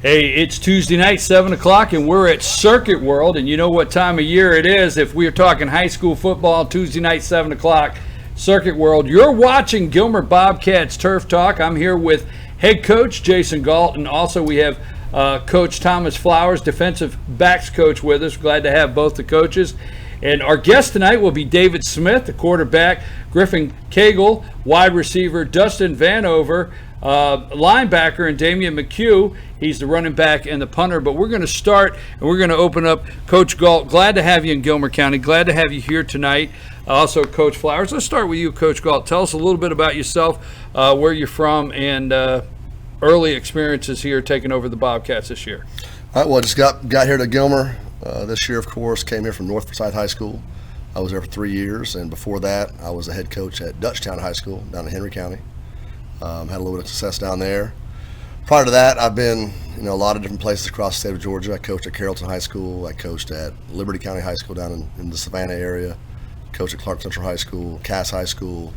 Hey, it's Tuesday night, 7 o'clock, and we're at Circuit World, and you know what time of year it is. If we're talking high school football, Tuesday night, 7 o'clock, Circuit World. You're watching Gilmer Bobcats Turf Talk. I'm here with head coach Jason Galt, and also we have Coach Thomas Flowers, defensive backs coach, with us. Glad to have both the coaches. And our guest tonight will be David Smith, the quarterback, Griffin Cagle, wide receiver, Dustin Vanover, linebacker, and Damian McHugh. He's the running back and the punter. But we're going to start, and we're going to open up. Coach Galt, glad to have you in Gilmer County. Glad to have you here tonight. Also, Coach Flowers. Let's start with you, Coach Galt. Tell us a little bit about yourself, where you're from, and early experiences here taking over the Bobcats this year. All right, well, I just got here to Gilmer this year, of course. Came here from North Forsyth High School. I was there for 3 years, and before that, I was the head coach at Dutchtown High School down in Henry County. Had a little bit of success down there. Prior to that, I've been a lot of different places across the state of Georgia. I coached at Carrollton High School. I coached at Liberty County High School down in the Savannah area. Coached at Clark Central High School, Cass High School,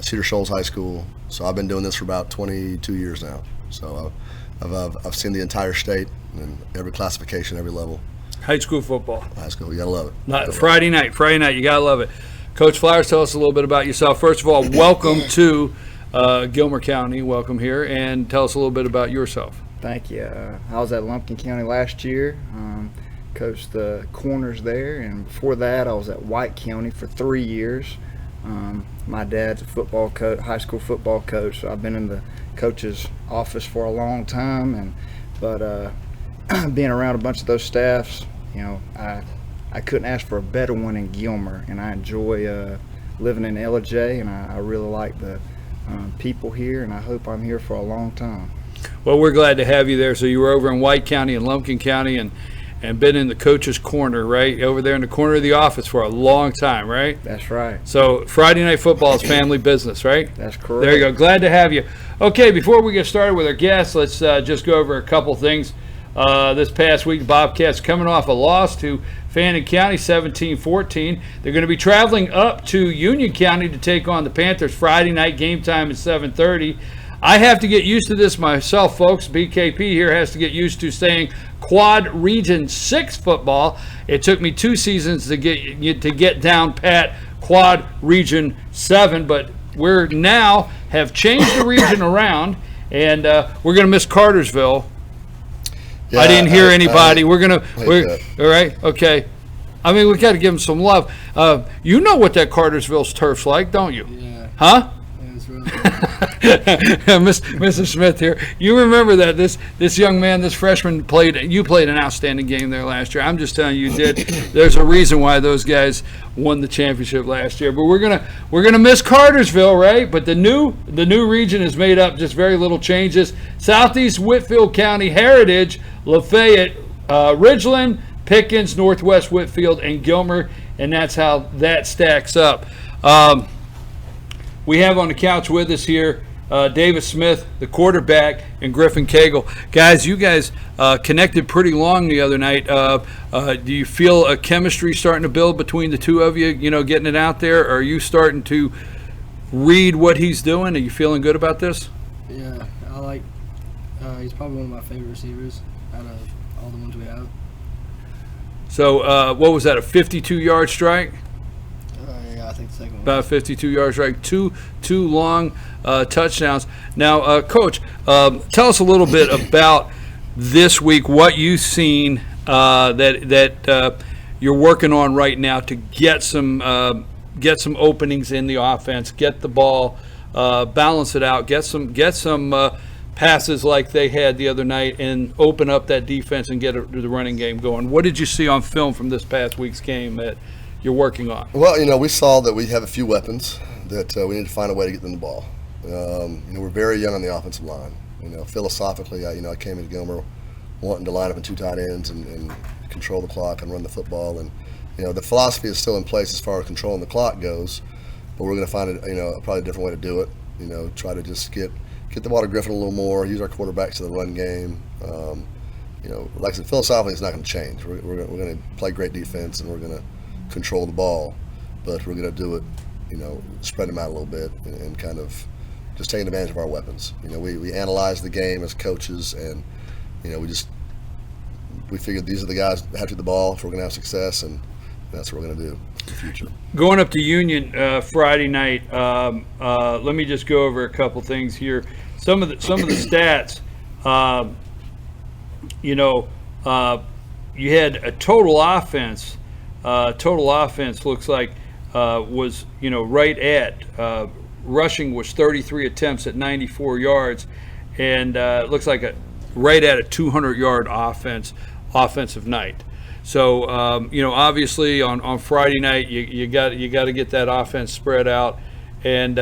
Cedar Shoals High School. So I've been doing this for about 22 years now. So I've seen the entire state and every classification, every level. High school football. High school, you gotta love it. Friday night, you gotta love it. Coach Flowers, tell us a little bit about yourself. First of all, welcome to Gilmer County. Welcome here, and tell us a little bit about yourself. Thank you. I was at Lumpkin County last year. Coached the corners there, and before that I was at White County for 3 years. My dad's a football coach, high school football coach, so I've been in the coach's office for a long time, but being around a bunch of those staffs, I couldn't ask for a better one in Gilmer, and I enjoy living in LJ, and I really like the people here, and I hope I'm here for a long time. Well, we're glad to have you there. So you were over in White County and Lumpkin County, and been in the coach's corner, right? Over there in the corner of the office for a long time, right? That's right. So Friday night football is family business, right? That's correct. There you go. Glad to have you. Okay, before we get started with our guests, let's just go over a couple things. This past week, Bobcats coming off a loss to Fannin County, 17-14. They're going to be traveling up to Union County to take on the Panthers. Friday night game time is 7:30. I have to get used to this myself, folks. BKP here has to get used to saying Quad Region 6 football. It took me 2 seasons to get down pat Quad Region 7, but we're now have changed the region around, and we're going to miss Cartersville. Yeah, I didn't hear anybody. We're all right. Okay. I mean, we got to give them some love. You know what that Cartersville's turf's like, don't you? Yeah. Huh? That's right. Mr. Smith here. You remember that this young man, this freshman played an outstanding game there last year. I'm just telling you did. There's a reason why those guys won the championship last year. But we're gonna miss Cartersville, right? But the new region is made up, just very little changes. Southeast Whitfield County, Heritage, Lafayette, Ridgeland, Pickens, Northwest Whitfield, and Gilmer, and that's how that stacks up. We have on the couch with us here David Smith, the quarterback, and Griffin Cagle. Guys, you guys connected pretty long the other night. Do you feel a chemistry starting to build between the two of you, getting it out there? Or are you starting to read what he's doing? Are you feeling good about this? Yeah, I like he's probably one of my favorite receivers out of all the ones we have. So what was that, a 52-yard strike? Yeah, I think the second one. About 52 yards, right? Two long touchdowns. Now, Coach, tell us a little bit about this week, what you've seen that you're working on right now to get some openings in the offense, get the ball, balance it out, get some passes like they had the other night, and open up that defense and get the running game going. What did you see on film from this past week's game that you're working on? Well, we saw that we have a few weapons that we need to find a way to get them the ball. We're very young on the offensive line. Philosophically, I came into Gilmer wanting to line up in 2 tight ends and control the clock and run the football. And the philosophy is still in place as far as controlling the clock goes, but we're going to find probably a different way to do it. Try to just get the ball to Griffin a little more, use our quarterbacks to the run game. Like I said, philosophically, it's not going to change. We're going to play great defense, and we're going to control the ball, but we're going to do it, spread them out a little bit and kind of just taking advantage of our weapons. We analyze the game as coaches, and we figured these are the guys that have to get the ball if we're going to have success, and that's what we're going to do in the future. Going up to Union Friday night, let me just go over a couple things here. Some of the stats, you had a total offense. Total offense looks like was right at rushing was 33 attempts at 94 yards, and it looks like right at a 200-yard offensive night. So obviously on Friday night you got to get that offense spread out, and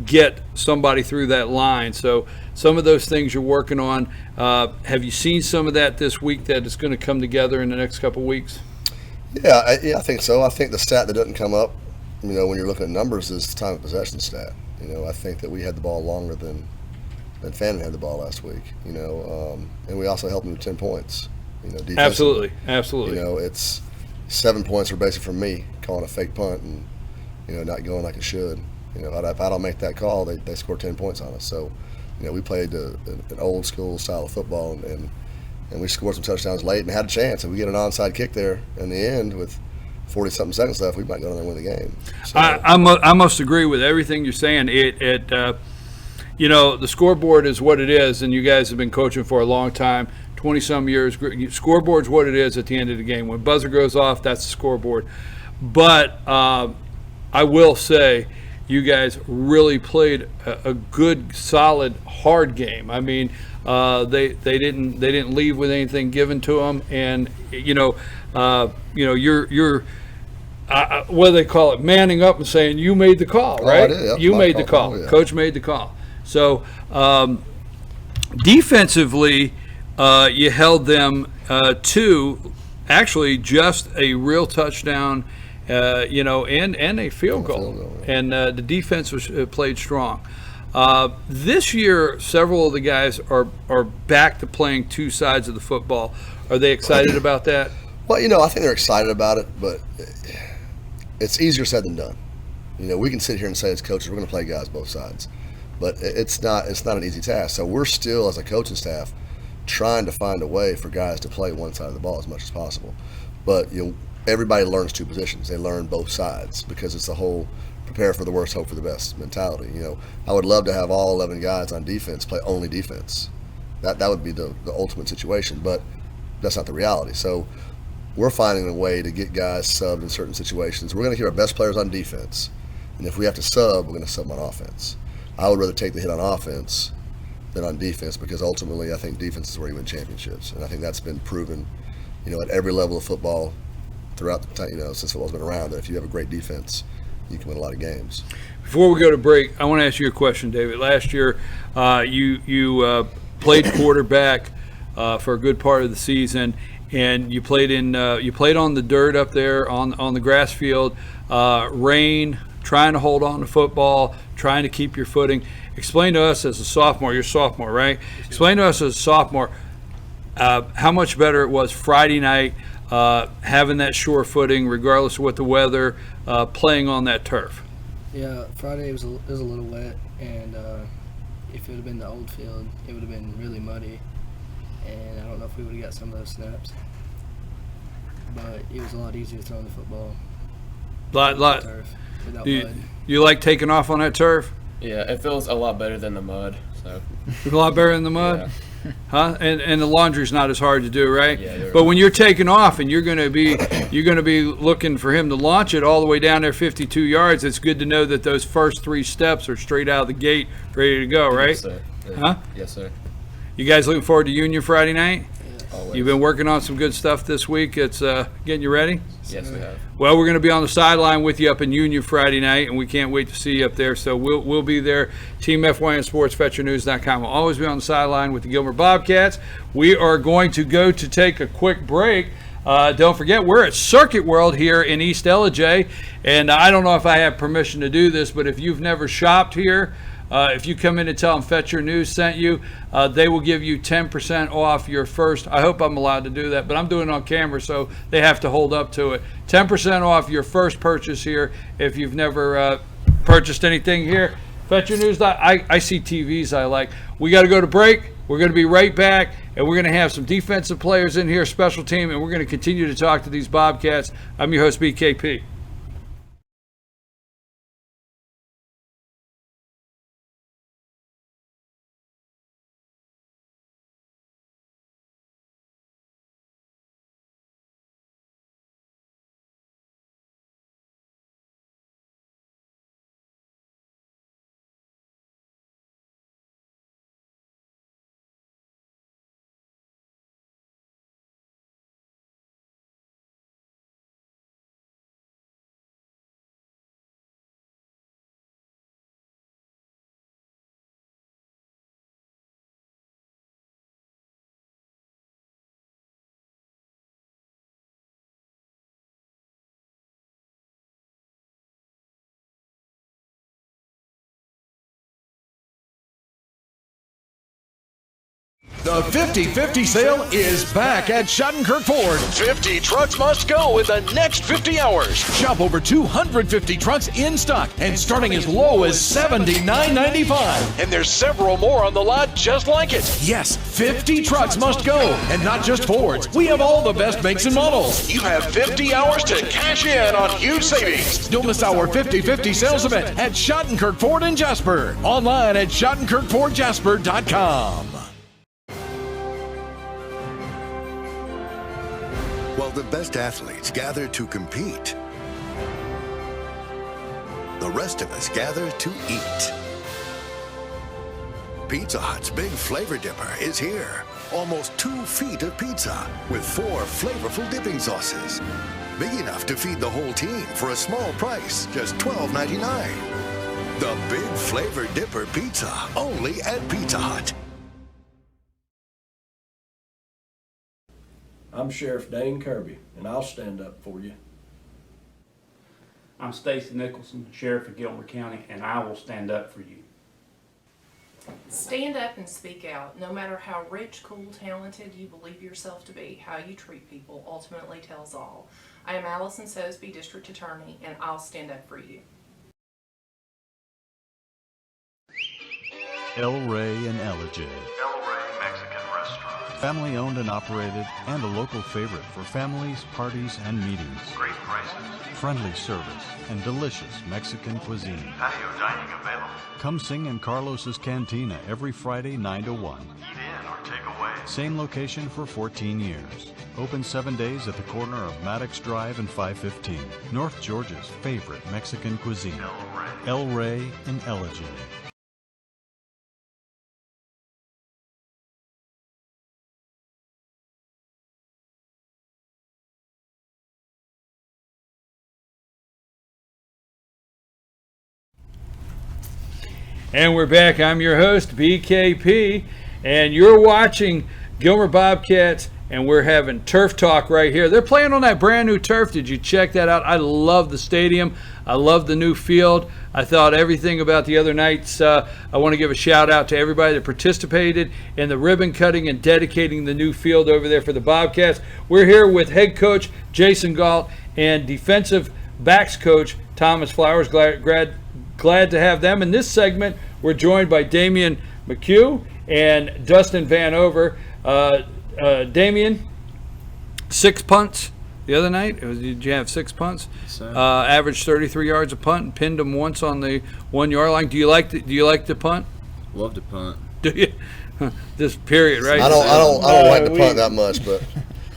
get somebody through that line. So some of those things you're working on. Have you seen some of that this week that is going to come together in the next couple of weeks? Yeah, I think so. I think the stat that doesn't come up, when you're looking at numbers, is the time of possession stat. I think that we had the ball longer than Fannin had the ball last week. And we also helped him with 10 points. Absolutely. It's 7 points were basically from me calling a fake punt and not going like it should. If I don't make that call, they score 10 points on us. So we played an old school style of football, and we scored some touchdowns late and had a chance. If we get an onside kick there in the end with 40-something seconds left, we might go in there and win the game. So, I must agree with everything you're saying. The scoreboard is what it is, and you guys have been coaching for a long time, 20-some years. Scoreboard's what it is at the end of the game. When buzzer goes off, that's the scoreboard. But I will say, you guys really played a good, solid, hard game. I mean, they didn't leave with anything given to them, and you're what do they call it? Manning up and saying you made the call, right? You made the call. Yeah. Coach made the call. So defensively, you held them to actually just a real touchdown. And a field goal. And the defense was played strong. This year, several of the guys are back to playing two sides of the football. Are they excited about that? Well, I think they're excited about it, but it's easier said than done. We can sit here and say as coaches we're going to play guys both sides, but it's not an easy task. So we're still, as a coaching staff, trying to find a way for guys to play one side of the ball as much as possible. But everybody learns two positions. They learn both sides because it's the whole prepare for the worst, hope for the best mentality. I would love to have all 11 guys on defense play only defense. That would be the ultimate situation, but that's not the reality. So we're finding a way to get guys subbed in certain situations. We're going to keep our best players on defense, and if we have to sub, we're going to sub on offense. I would rather take the hit on offense than on defense, because ultimately I think defense is where you win championships, and I think that's been proven, at every level of football throughout the time, since football's been around, that if you have a great defense, you can win a lot of games. Before we go to break, I want to ask you a question, David. Last year, you played quarterback for a good part of the season, and you played on the dirt up there on the grass field, rain, trying to hold on to football, trying to keep your footing. Explain to us as a sophomore. You're a sophomore, right? Explain to us as a sophomore how much better it was Friday night. Having that sure footing, regardless of what the weather, playing on that turf. Yeah, Friday was a little wet, and if it would have been the old field, it would have been really muddy, and I don't know if we would have got some of those snaps. But it was a lot easier throwing the football. Turf without mud. You like taking off on that turf? Yeah, it feels a lot better than the mud. So. A lot better than the mud? Yeah. Huh? And the laundry's not as hard to do, right? Yeah, but when you're taking off and you're going to be looking for him to launch it all the way down there 52 yards, it's good to know that those first 3 steps are straight out of the gate, ready to go, right? Yes, sir. Yeah. Huh? Yes, sir. You guys looking forward to Union Friday night? Always. You've been working on some good stuff this week. It's getting you ready? Yes, we have. Well, we're going to be on the sideline with you up in Union Friday night, and we can't wait to see you up there. So we'll be there. Team FYN Sports, FetcherNews.com. We'll always be on the sideline with the Gilmer Bobcats. We are going to go to take a quick break. Don't forget, we're at Circuit World here in East Ellijay, and I don't know if I have permission to do this, but if you've never shopped here, if you come in and tell them Fetcher News sent you, they will give you 10% off your first. I hope I'm allowed to do that, but I'm doing it on camera, so they have to hold up to it. 10% off your first purchase here if you've never purchased anything here. Fetcher News, I see TVs I like. We got to go to break. We're going to be right back, and we're going to have some defensive players in here, special team, and we're going to continue to talk to these Bobcats. I'm your host, BKP. The 50-50 sale is back at Schottenkirk Ford. 50 trucks must go in the next 50 hours. Shop over 250 trucks in stock and starting as low as $79.95. And there's several more on the lot just like it. Yes, 50 trucks must go, and not just Fords. We have all the best makes and models. You have 50 hours to cash in on huge savings. Don't miss our 50-50 sales event at Schottenkirk Ford in Jasper. Online at SchottenkirkFordJasper.com. While the best athletes gather to compete, the rest of us gather to eat. Pizza Hut's Big Flavor Dipper is here. Almost 2 feet of pizza with 4 flavorful dipping sauces. Big enough to feed the whole team for a small price, just $12.99. The Big Flavor Dipper Pizza, only at Pizza Hut. I'm Sheriff Dane Kirby, and I'll stand up for you. I'm Stacy Nicholson, Sheriff of Gilmer County, and I will stand up for you. Stand up and speak out. No matter how rich, cool, talented you believe yourself to be, how you treat people ultimately tells all. I am Allison Sosby, District Attorney, and I'll stand up for you. El Rey and Elijah. El Rey Mexican Restaurant. Family owned and operated, and a local favorite for families, parties, and meetings. Great prices. Friendly service and delicious Mexican cuisine. Patio dining available. Come sing in Carlos's Cantina every Friday 9 to 1. Eat in or take away. Same location for 14 years. Open 7 days at the corner of Maddox Drive and 515. North Georgia's favorite Mexican cuisine. El Rey and Elijah. And we're back. I'm your host, BKP, and you're watching Gilmer Bobcats, and we're having turf talk right here. They're playing on that brand new turf. Did you check that out? I love the stadium. I love the new field. I thought everything about the other nights. I want to give a shout out to everybody that participated in the ribbon cutting and dedicating the new field over there for the Bobcats. We're here with head coach Jason Galt and defensive backs coach Thomas Flowers. Glad to have them. In this segment, we're joined by Damian McHugh and Dustin Vanover. Damian, 6 punts the other night. Did you have 6 punts? Yes, sir. Averaged 33 yards a punt and pinned them once on the 1 yard line. Do you like the punt? Love to punt. Do you? This period, right? I don't like to punt that much, but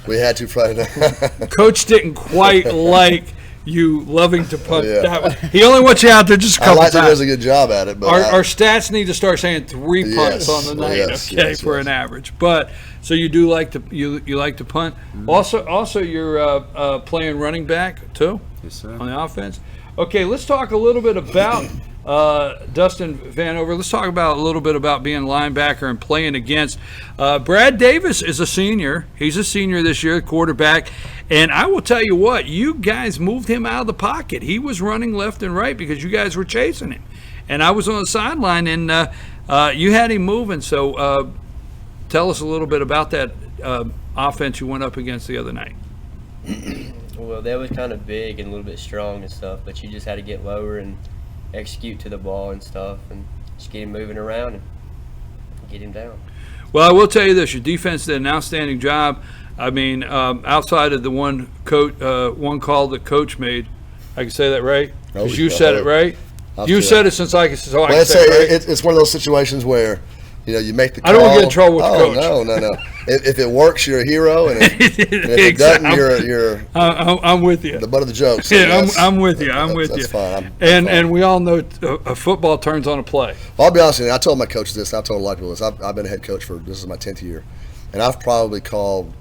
we had to Friday night. Coach didn't quite like you loving to punt. Yeah. That way. He only wants you out there just a couple I like times. he does a good job at it. But our stats need to start saying 3 punts Yes, on the night, yes, for an average. But so you do like to you like to punt. Mm-hmm. Also you're playing running back too. Yes, sir. On the offense. Okay, let's talk a little bit about Dustin Vanover. Let's talk about a little bit about being linebacker and playing against Brad Davis is a senior. He's a senior this year, quarterback. And I will tell you what, you guys moved him out of the pocket. He was running left and right because you guys were chasing him. And I was on the sideline, and you had him moving. So tell us a little bit about that offense you went up against the other night. Well, they was kind of big and a little bit strong and stuff, but you just had to get lower and execute to the ball and stuff and just get him moving around and get him down. Well, I will tell you this: your defense did an outstanding job. I mean, outside of the one call that coach made, I can say that right because you said it right. You said it since I can say it right. It's one of those situations where, you make the call. I don't want to get in trouble with the coach. No. If it works, you're a hero, and if it doesn't, you're. I'm with you. The butt of the joke. So yeah, I'm with you. That's fine. And we all know a football turns on a play. Well, I'll be honest with you. I told my coach this. And I've told a lot of people this. I've been a head coach this is my 10th year, and I've probably called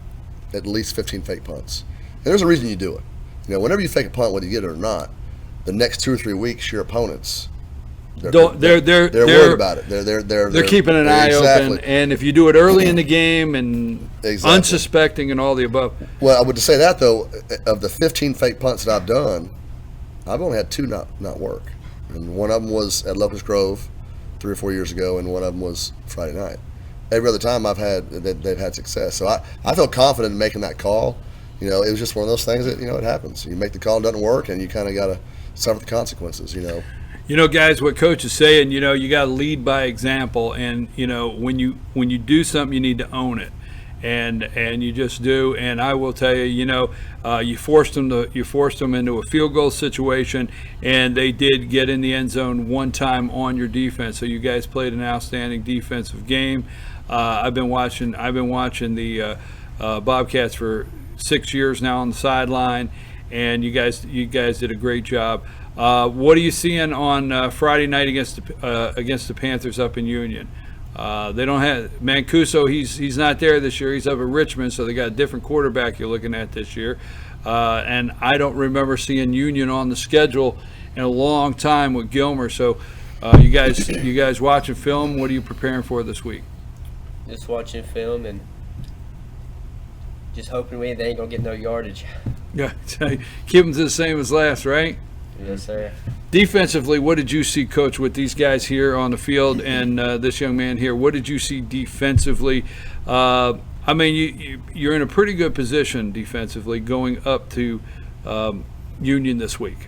at least 15 fake punts. And there's a reason you do it. Whenever you fake a punt, whether you get it or not, the next 2 or 3 weeks, your opponents. They're worried about it. They're keeping an eye open, and if you do it early in the game and unsuspecting and all the above. Well, I would say that though, of the 15 fake punts that I've done, I've only had 2 not work, and one of them was at Locust Grove 3 or 4 years ago, and one of them was Friday night. Every other time they've had success. So I feel confident in making that call. It was just one of those things that it happens. You make the call, it doesn't work, and you kind of got to suffer the consequences. Guys, what Coach is saying, you got to lead by example, and when you do something, you need to own it, and you just do. And I will tell you, you forced them into a field goal situation, and they did get in the end zone one time on your defense. So you guys played an outstanding defensive game. I've been watching the Bobcats for 6 years now on the sideline, and you guys did a great job. What are you seeing on Friday night against the Panthers up in Union? They don't have Mancuso. He's not there this year. He's up at Richmond, so they got a different quarterback you're looking at this year. And I don't remember seeing Union on the schedule in a long time with Gilmer. So you guys watching film? What are you preparing for this week? Just watching film and just hoping they ain't gonna get no yardage. Yeah, keep them to the same as last, right? Yes, sir. Defensively, what did you see, Coach, with these guys here on the field and this young man here? What did you see defensively? You're in a pretty good position defensively going up to Union this week.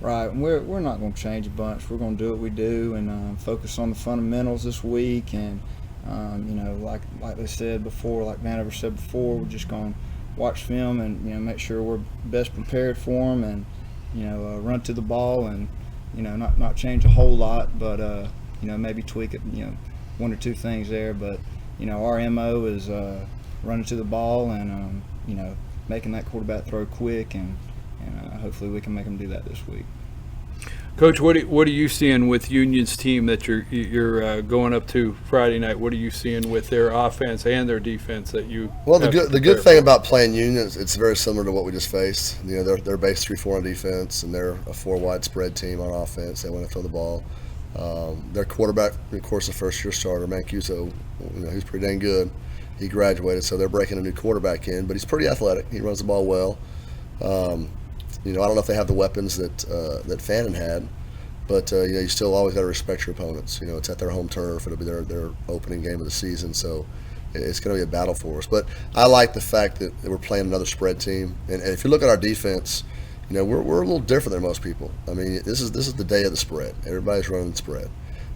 Right. We're not going to change a bunch. We're going to do what we do and focus on the fundamentals this week. And, like they said before, like Vanover said before, we're just going to watch film and, make sure we're best prepared for them and, run to the ball and, not change a whole lot, but, maybe tweak it, 1 or 2 things there. But, our MO is running to the ball and, making that quarterback throw quick, and hopefully we can make them do that this week. Coach, what are you seeing with Union's team that you're going up to Friday night? What are you seeing with their offense and their defense that you? Well, the good thing about playing Union is it's very similar to what we just faced. They're based 3-4 on defense, and they're a 4 wide spread team on offense. They want to throw the ball. Their quarterback, of course, the first-year starter, Mancuso, he's pretty dang good. He graduated, so they're breaking a new quarterback in, but he's pretty athletic. He runs the ball well. I don't know if they have the weapons that Fannin had, but you still always got to respect your opponents. It's at their home turf. It'll be their opening game of the season, so it's going to be a battle for us. But I like the fact that we're playing another spread team, and if you look at our defense, we're a little different than most people. I mean, this is the day of the spread. Everybody's running the spread,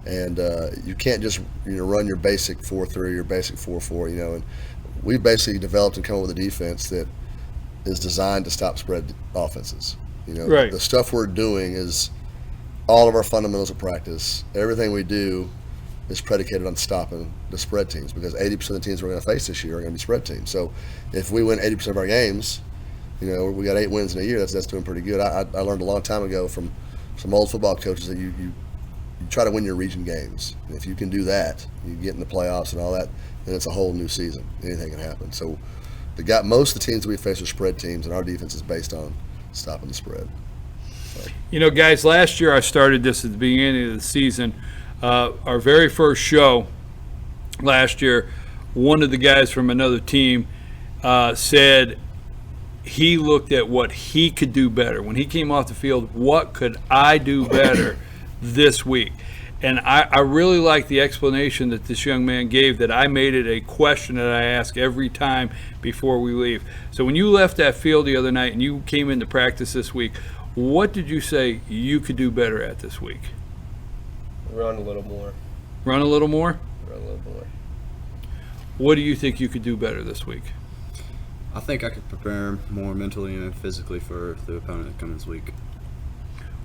and you can't just run your basic 4-3, your basic 4-4. And we've basically developed and come up with a defense that is designed to stop spread offenses. Right. The stuff we're doing is all of our fundamentals of practice. Everything we do is predicated on stopping the spread teams, because 80% of the teams we're going to face this year are going to be spread teams. So if we win 80% of our games, we got 8 wins in a year. That's doing pretty good. I learned a long time ago from some old football coaches that you try to win your region games. And if you can do that, you get in the playoffs and all that, then it's a whole new season. Anything can happen. So most of the teams that we face are spread teams, and our defense is based on stopping the spread. So. Guys, last year I started this at the beginning of the season. Our very first show last year, one of the guys from another team said he looked at what he could do better. When he came off the field, what could I do better this week? And I really like the explanation that this young man gave, that I made it a question that I ask every time before we leave. So when you left that field the other night and you came into practice this week, what did you say you could do better at this week? Run a little more. Run a little more? Run a little more. What do you think you could do better this week? I think I could prepare more mentally and physically for the opponent that comes this week.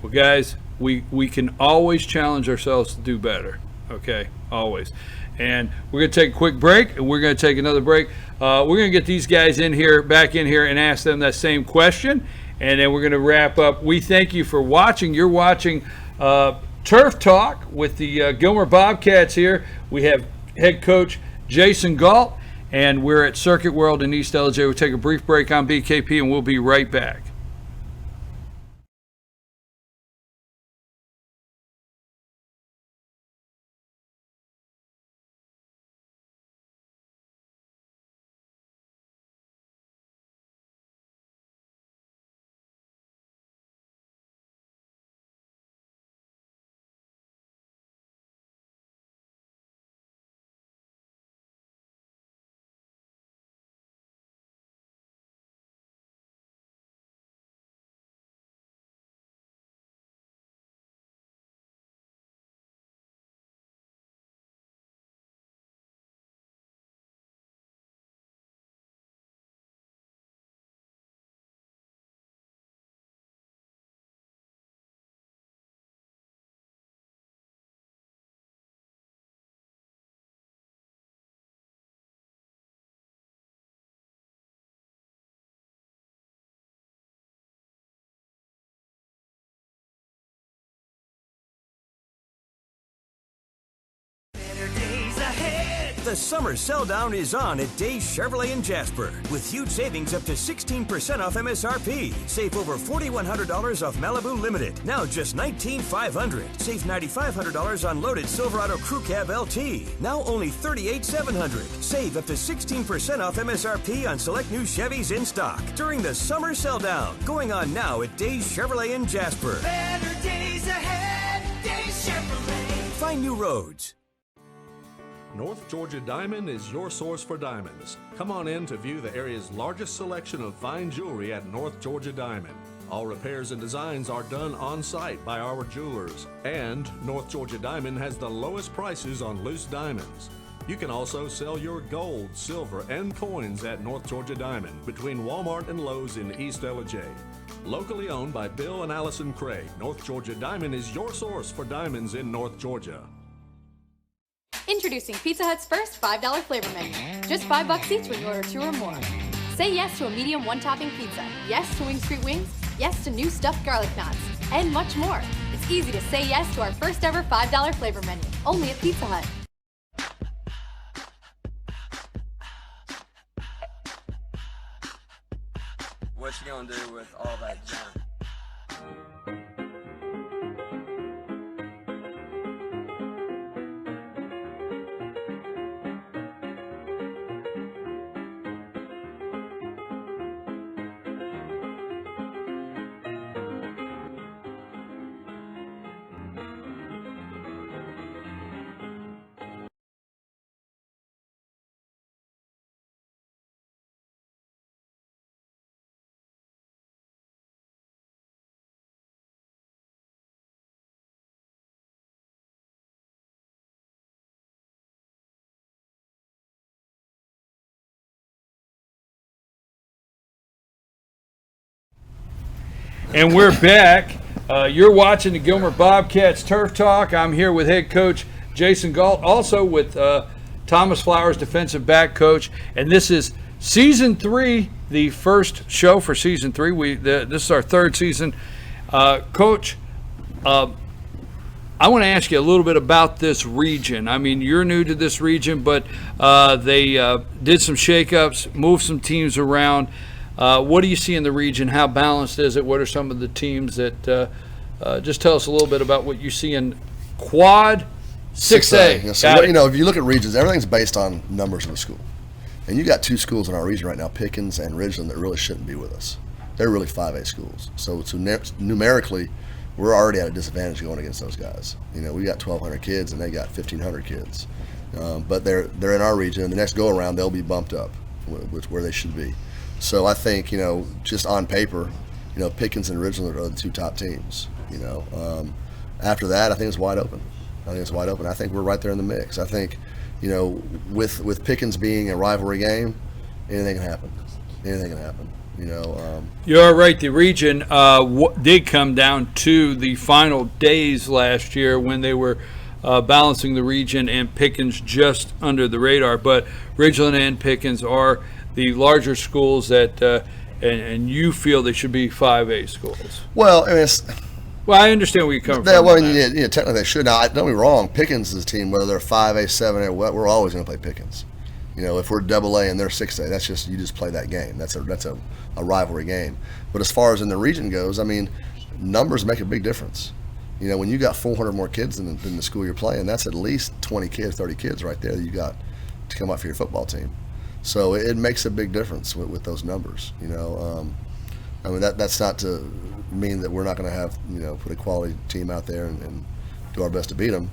Well, guys, we can always challenge ourselves to do better, okay? Always. And we're going to take a quick break, and we're going to take another break. We're going to get these guys back in here, and ask them that same question, and then we're going to wrap up. We thank you for watching. You're watching Turf Talk with the Gilmer Bobcats here. We have head coach Jason Galt, and we're at Circuit World in East LJ. We'll take a brief break on BKP, and we'll be right back. The summer sell down is on at Days Chevrolet in Jasper with huge savings up to 16% off MSRP. Save over $4,100 off Malibu Limited, now just $19,500. Save $9,500 on loaded Silverado Crew Cab LT, now only $38,700. Save up to 16% off MSRP on select new Chevys in stock during the summer sell down, going on now at Days Chevrolet in Jasper. Better days ahead, Days Chevrolet. Find new roads. North Georgia Diamond is your source for diamonds. Come on in to view the area's largest selection of fine jewelry at North Georgia Diamond. All repairs and designs are done on site by our jewelers. And North Georgia Diamond has the lowest prices on loose diamonds. You can also sell your gold, silver, and coins at North Georgia Diamond between Walmart and Lowe's in East LJ. Locally owned by Bill and Allison Craig, North Georgia Diamond is your source for diamonds in North Georgia. Introducing Pizza Hut's first $5 flavor menu. Just $5 each when you order 2 or more. Say yes to a medium one-topping pizza. Yes to Wing Street Wings. Yes to new stuffed garlic knots. And much more. It's easy to say yes to our first ever $5 flavor menu. Only at Pizza Hut. What you gonna do with all that junk? And we're back. You're watching the Gilmer Bobcats Turf Talk. I'm here with head coach Jason Galt, also with Thomas Flowers, defensive back coach. And this is season 3, the first show for season 3. This is our 3rd season. Coach, I want to ask you a little bit about this region. I mean, you're new to this region, but they did some shakeups, moved some teams around. What do you see in the region? How balanced is it? What are some of the teams that just tell us a little bit about what you see in Quad 6A? Yeah, so if you look at regions, everything's based on numbers of the school. And you got 2 schools in our region right now, Pickens and Ridgeland, that really shouldn't be with us. They're really 5A schools. So numerically, we're already at a disadvantage going against those guys. We got 1,200 kids and they got 1,500 kids. But they're in our region, and the next go around they'll be bumped up, where they should be. So I think, just on paper, Pickens and Ridgeland are the 2 top teams. After that, I think it's wide open. I think we're right there in the mix. I think, you know, with Pickens being a rivalry game, anything can happen. Anything can happen. You know. You are right. The region did come down to the final days last year when they were balancing the region, and Pickens just under the radar. But Ridgeland and Pickens are the larger schools that, and you feel they should be 5A schools. Well, I mean, well, I understand where you're coming from. Well, yeah, technically they should. Now, don't get me wrong. Pickens is a team, whether they're 5A, 7A, we're always going to play Pickens. You know, if we're AA and they're 6A, that's just, you just play that game. That's a rivalry game. But as far as in the region goes, I mean, numbers make a big difference. You know, when you got 400 more kids than the school you're playing, that's at least 20 kids, 30 kids right there that you got to come out for your football team. So it makes a big difference with those numbers. You know, I mean that's not to mean that we're not going to have, you know, put a quality team out there and do our best to beat them,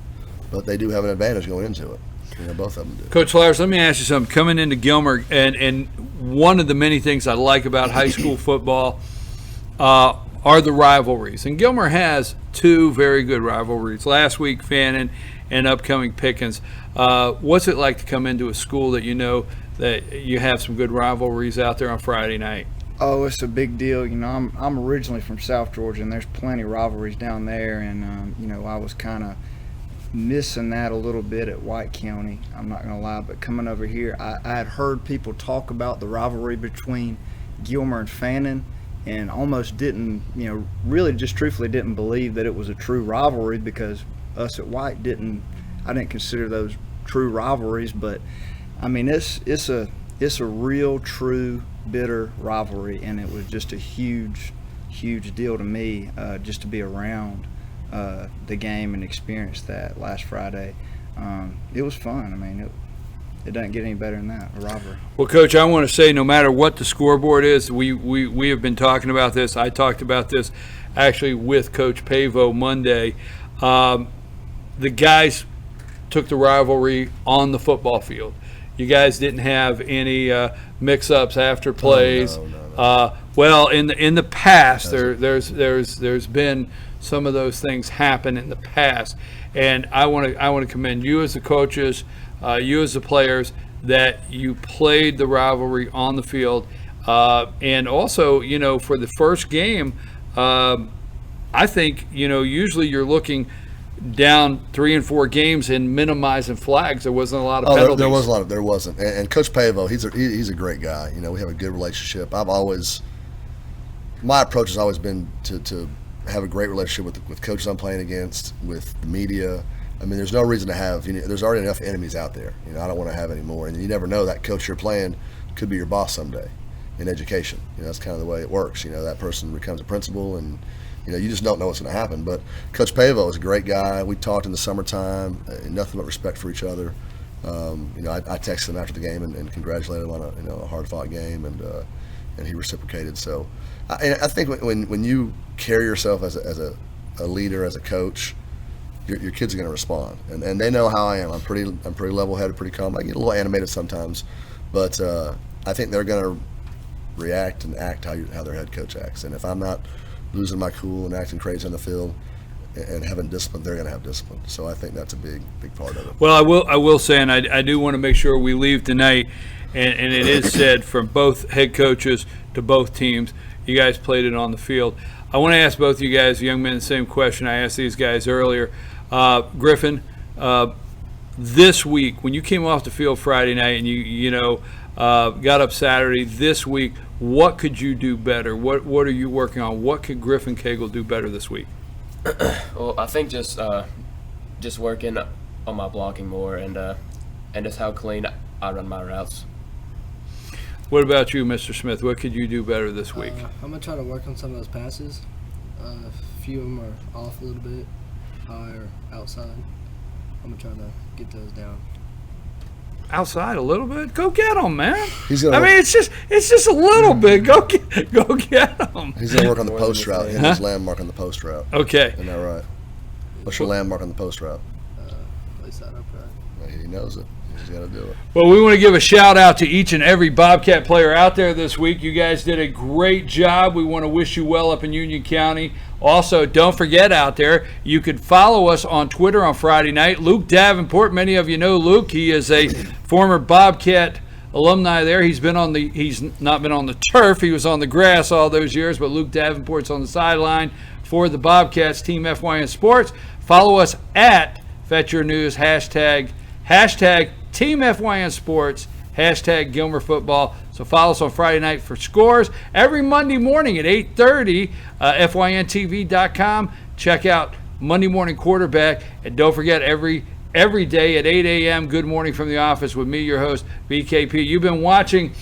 but they do have an advantage going into it. You know, both of them do. Coach Flowers, let me ask you something. Coming into Gilmer, and one of the many things I like about high school football are the rivalries. And Gilmer has two very good rivalries. Last week, Fannin and upcoming Pickens. What's it like to come into a school that you know that you have some good rivalries out there on Friday night? Oh, it's a big deal. You know, I'm originally from South Georgia, and there's plenty of rivalries down there. And, you know, I was kind of missing that a little bit at White County, I'm not going to lie. But coming over here, I had heard people talk about the rivalry between Gilmer and Fannin, and almost didn't, you know, really just truthfully didn't believe that it was a true rivalry, because us at White I didn't consider those true rivalries. But I mean, it's a real, true, bitter rivalry, and it was just a huge deal to me just to be around the game and experience that last Friday. It was fun. I mean, it doesn't get any better than that, a rivalry. Well, Coach, I want to say no matter what the scoreboard is, we have been talking about this. I talked about this actually with Coach Pavo Monday. The guys took the rivalry on the football field. You guys didn't have any mix-ups after plays. No. Well, in the past, there's been some of those things happen in the past, and I want to commend you as the coaches, you as the players, that you played the rivalry on the field, and also, you know, for the first game, I think, you know, usually you're looking down 3 and 4 games and minimizing flags. There wasn't a lot of penalties. There wasn't. And Coach Pavo, he's a great guy. You know, we have a good relationship. My approach has always been to have a great relationship with coaches I'm playing against, with the media. I mean, there's no reason to have, you know, there's already enough enemies out there. You know, I don't want to have any more. And you never know, that coach you're playing could be your boss someday in education. You know, that's kind of the way it works. You know, that person becomes a principal, and you know, you just don't know what's going to happen. But Coach Pavo is a great guy. We talked in the summertime, nothing but respect for each other. You know, I texted him after the game and congratulated him on a hard-fought game, and he reciprocated. So, I think when you carry yourself as a leader, as a coach, your kids are going to respond, and they know how I am. I'm pretty level-headed, pretty calm. I get a little animated sometimes, but I think they're going to react and act how their head coach acts. And if I'm not losing my cool and acting crazy on the field and having discipline, they're going to have discipline. So I think that's a big part of it. Well, I will say, and I do want to make sure we leave tonight, and it is said from both head coaches to both teams, you guys played it on the field. I want to ask both of you guys, young men, the same question I asked these guys earlier. Griffin, this week, when you came off the field Friday night and you got up Saturday, this week, what could you do better? What are you working on? What could Griffin Cagle do better this week? Well, I think just working on my blocking more and just how clean I run my routes. What about you, Mr. Smith? What could you do better this week? I'm going to try to work on some of those passes. A few of them are off a little bit, high or outside. I'm going to try to get those down. Outside a little bit? Go get them, man. I mean, it's just a little bit. Go get them. He's going to work on the post route. His landmark on the post route. Okay. Isn't that right? What's your landmark on the post route? Play side upright. He knows it. He's got to do it. Well, we want to give a shout out to each and every Bobcat player out there this week. You guys did a great job. We want to wish you well up in Union County. Also, don't forget out there, you could follow us on Twitter on Friday night. Luke Davenport, many of you know Luke. He is a former Bobcat alumni there. He's not been on the turf. He was on the grass all those years, but Luke Davenport's on the sideline for the Bobcats, Team FYN Sports. Follow us at Fetch Your News, hashtag Team FYN Sports, hashtag Gilmer Football. So follow us on Friday night for scores. Every Monday morning at 8:30, FYNTV.com. Check out Monday Morning Quarterback. And don't forget, every day at 8 a.m., Good Morning from the Office with me, your host, BKP. You've been watching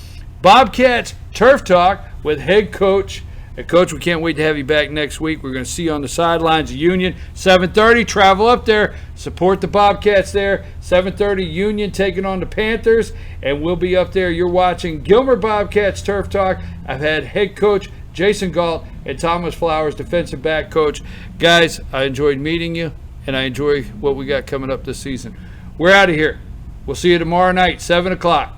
Bobcats Turf Talk with head coach. Coach, we can't wait to have you back next week. We're going to see you on the sidelines of Union. 7:30, travel up there. Support the Bobcats there. 7:30, Union taking on the Panthers. And we'll be up there. You're watching Gilmer Bobcats Turf Talk. I've had head coach Jason Galt and Thomas Flowers, defensive back coach. Guys, I enjoyed meeting you, and I enjoy what we got coming up this season. We're out of here. We'll see you tomorrow night, 7 o'clock.